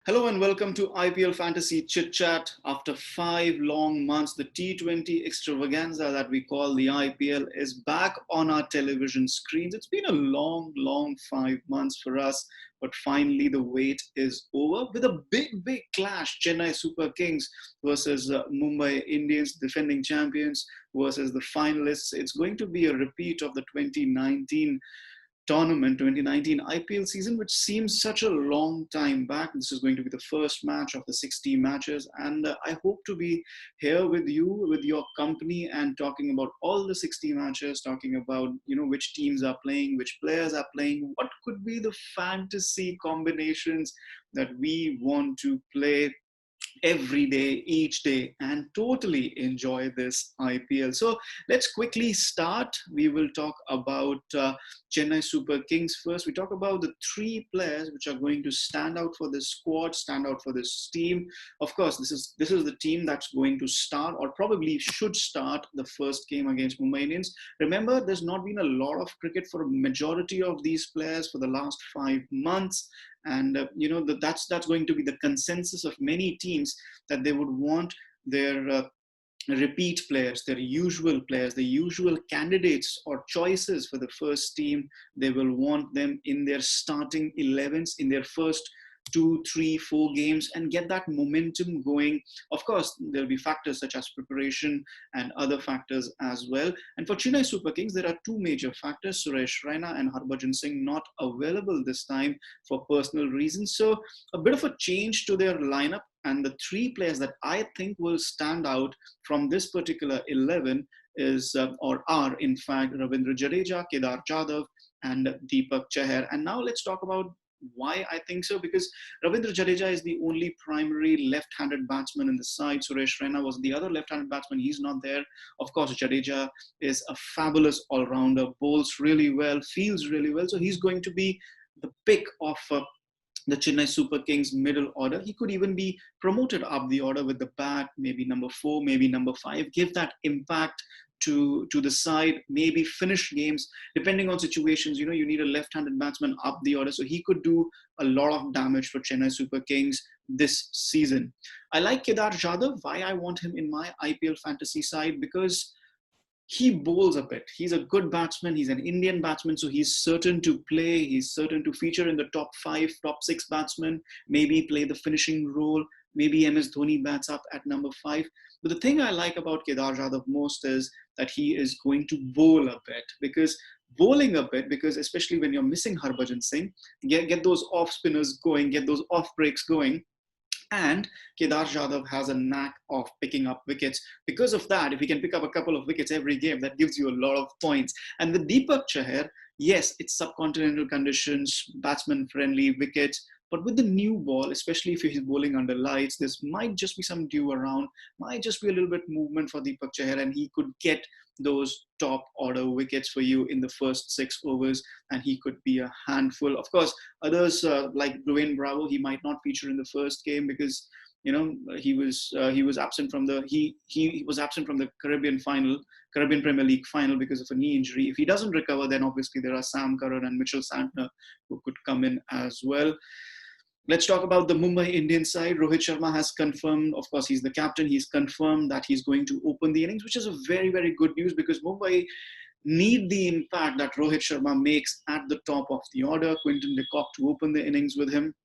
Hello and welcome to IPL Fantasy Chit Chat. After 5 long months, the T20 extravaganza that we call the IPL is back on our television screens. It's been a long 5 months for us, but finally the wait is over with a big clash. Chennai Super Kings versus Mumbai Indians, defending champions, versus the finalists. It's going to be a repeat of the 2019 tournament 2019 IPL season, which seems such a long time back. This is going to be the first match of the 60 matches, and I hope to be here with you, with your company, and talking about all the 60 matches, talking about which teams are playing, which players are playing, what could be the fantasy combinations that we want to play every day, each day, and totally enjoy this IPL. So let's quickly start. We will talk about Chennai Super Kings first. We talk about the three players which are going to stand out for this squad, stand out for this team. Of course, this is the team that's going to start, or probably should start, the first game against Mumbai Indians. Remember, there's not been a lot of cricket for a majority of these players for the last 5 months, and that's going to be the consensus of many teams, that they would want their repeat players, their usual players, the usual candidates or choices for the first team. They will want them in their starting 11s in their first 2, 3, 4 games and get that momentum going. Of course, there'll be factors such as preparation and other factors as well. And for Chennai Super Kings, there are two major factors: Suresh Raina and Harbhajan Singh not available this time for personal reasons. So a bit of a change to their lineup. And the three players that I think will stand out from this particular 11 is, or are, in fact, Ravindra Jadeja, Kedar Jadhav, and Deepak Chahar. And now let's talk about why I think so, because Ravindra Jadeja is the only primary left-handed batsman in the side. Suresh Raina was the other left-handed batsman. He's not there. Of course, Jadeja is a fabulous all-rounder, bowls really well, fields really well. So he's going to be the pick of the Chennai Super Kings middle order. He could even be promoted up the order with the bat, maybe number 4, maybe number 5, give that impact to the side, maybe finish games, depending on situations. You need a left-handed batsman up the order, so he could do a lot of damage for Chennai Super Kings this season. I like Kedar Jadhav. Why I want him in my IPL fantasy side? Because he bowls a bit. He's a good batsman. He's an Indian batsman, so he's certain to play. He's certain to feature in the top 5, top 6 batsmen, maybe play the finishing role. Maybe MS Dhoni bats up at number 5. But the thing I like about Kedar Jadhav most is that he is going to bowl a bit, because especially when you're missing Harbhajan Singh, get those off spinners going, get those off breaks going. And Kedar Jadhav has a knack of picking up wickets. Because of that, if he can pick up a couple of wickets every game, that gives you a lot of points. And with Deepak Chahar, yes, it's subcontinental conditions, batsman-friendly wickets. But with the new ball, especially if he's bowling under lights, this might just be some dew around, might just be a little bit movement for Deepak Chahar, and he could get those top order wickets for you in the first 6 overs, and he could be a handful. Of course, others like Dwayne Bravo, he might not feature in the first game because he was absent from the Caribbean Premier League final because of a knee injury. If he doesn't recover, then obviously there are Sam Curran and Mitchell Santner who could come in as well. Let's talk about the Mumbai Indians side. Rohit Sharma has confirmed, of course, he's the captain. He's confirmed that he's going to open the innings, which is a very good news, because Mumbai need the impact that Rohit Sharma makes at the top of the order. Quinton de Kock to open the innings with him.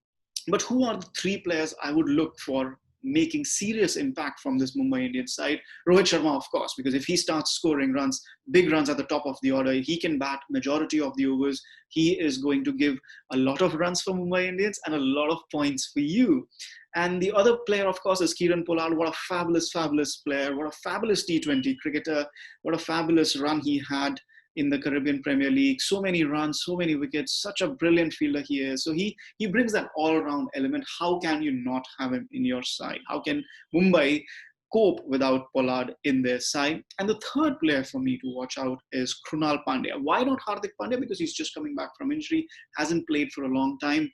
But who are the three players I would look for making serious impact from this Mumbai Indians side? Rohit Sharma, of course, because if he starts scoring runs, big runs at the top of the order, he can bat majority of the overs. He is going to give a lot of runs for Mumbai Indians and a lot of points for you. And the other player, of course, is Kieran Pollard. What a fabulous player. What a fabulous T20 cricketer. What a fabulous run he had in the Caribbean Premier League. So many runs, so many wickets, such a brilliant fielder he is. So he brings that all-around element. How can you not have him in your side? How can Mumbai cope without Pollard in their side? And the third player for me to watch out is Krunal Pandya. Why not Hardik Pandya? Because he's just coming back from injury, hasn't played for a long time.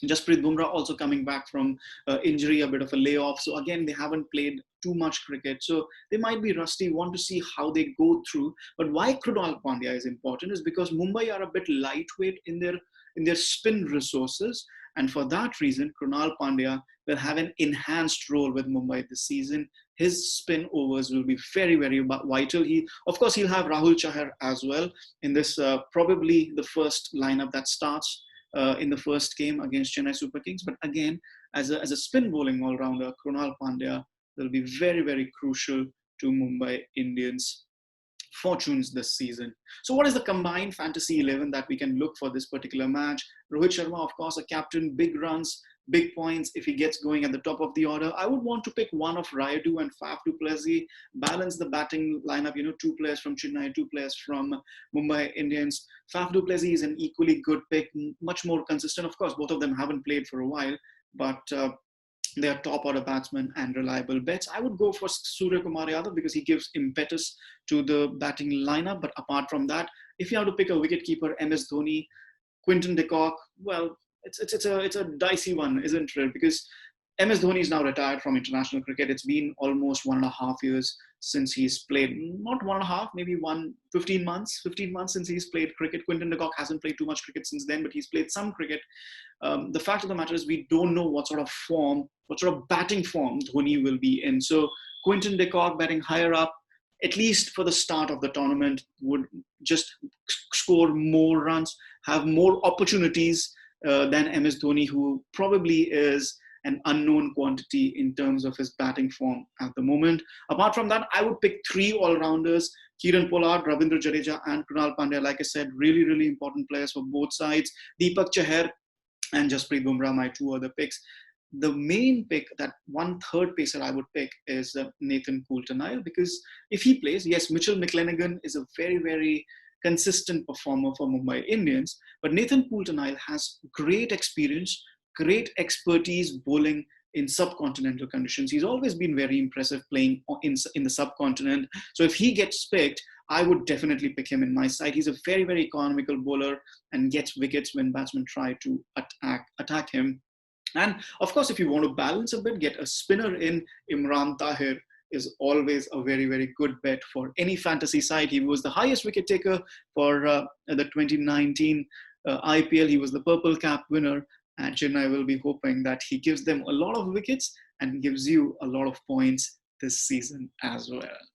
Jasprit Bumrah also coming back from injury, a bit of a layoff. So again, they haven't played too much cricket. So they might be rusty, want to see how they go through. But why Krunal Pandya is important is because Mumbai are a bit lightweight in their spin resources. And for that reason, Krunal Pandya will have an enhanced role with Mumbai this season. His spin overs will be very, very vital. Of course, he'll have Rahul Chahar as well in this, probably the first lineup that starts in the first game against Chennai Super Kings. But again, as a spin bowling all-rounder, Krunal Pandya will be very, very crucial to Mumbai Indians' fortunes this season. So what is the combined fantasy 11 that we can look for this particular match? Rohit Sharma, of course, a captain, big runs, big points if he gets going at the top of the order. I would want to pick one of Rayudu and Faf du Plessis, balance the batting lineup, two players from Chennai, two players from Mumbai Indians. Faf du Plessis is an equally good pick, much more consistent. Of course, both of them haven't played for a while, but they are top order batsmen and reliable bets. I would go for Surya Kumar Yadav because he gives impetus to the batting lineup. But apart from that, if you have to pick a wicketkeeper, MS Dhoni, Quinton de Kock, well, it's a dicey one, isn't it? Because MS Dhoni is now retired from international cricket. It's been almost 1.5 years since he's played. Not 1.5, maybe 15 months since he's played cricket. Quinton de Kock hasn't played too much cricket since then, but he's played some cricket. The fact of the matter is we don't know what sort of batting form Dhoni will be in. So Quinton de Kock batting higher up, at least for the start of the tournament, would just score more runs, have more opportunities than MS Dhoni, who probably is an unknown quantity in terms of his batting form at the moment. Apart from that, I would pick 3 all-rounders: Kieran Pollard, Ravindra Jadeja, and Krunal Pandya. Like I said, really, really important players for both sides. Deepak Chahar and Jasprit Bumrah, my 2 other picks. The main pick, that 1/3 pacer I would pick, is Nathan Coulter-Nile, because if he plays, yes, Mitchell McClenaghan is a very, very consistent performer for Mumbai Indians, but Nathan Coulter-Nile has great experience, great expertise bowling in subcontinental conditions. He's always been very impressive playing in the subcontinent. So if he gets picked, I would definitely pick him in my side. He's a very, very economical bowler and gets wickets when batsmen try to attack him. And of course, if you want to balance a bit, get a spinner in. Imran Tahir is always a very, very good bet for any fantasy side. He was the highest wicket taker for the 2019 IPL. He was the purple cap winner. And Chennai will be hoping that he gives them a lot of wickets and gives you a lot of points this season as well.